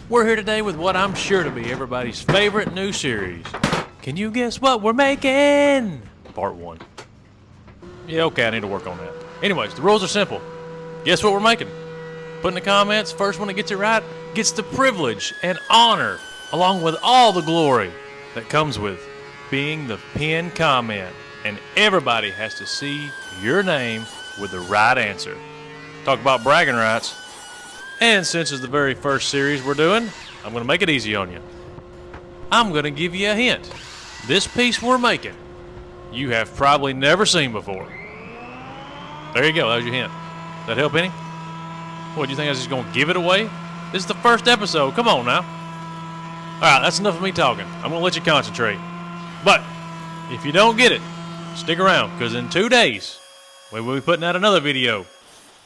We're here today with what I'm sure to be everybody's favorite new series. Can you guess what we're making? Part 1. Yeah, okay, I need to work on that. Anyways, the rules are simple. Guess what we're making? Put in the comments, first one that gets it right gets the privilege and honor, along with all the glory that comes with being the pinned comment. And everybody has to see your name with the right answer. Talk about bragging rights. And since it's the very first series we're doing, I'm going to make it easy on you. I'm going to give you a hint. This piece we're making, you have probably never seen before. There you go, that was your hint. Does that help any? What, do you think I was just going to give it away? This is the first episode, come on now. Alright, that's enough of me talking. I'm going to let you concentrate. But, if you don't get it, stick around, because in 2 days, we will be putting out another video.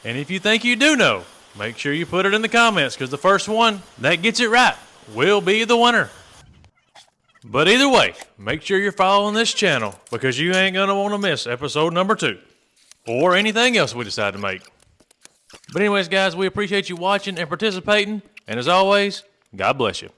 And if you think you do know, make sure you put it in the comments, because the first one that gets it right will be the winner. But either way, make sure you're following this channel, because you ain't going to want to miss episode number 2. Or anything else we decide to make. But anyways, guys, we appreciate you watching and participating. And as always, God bless you.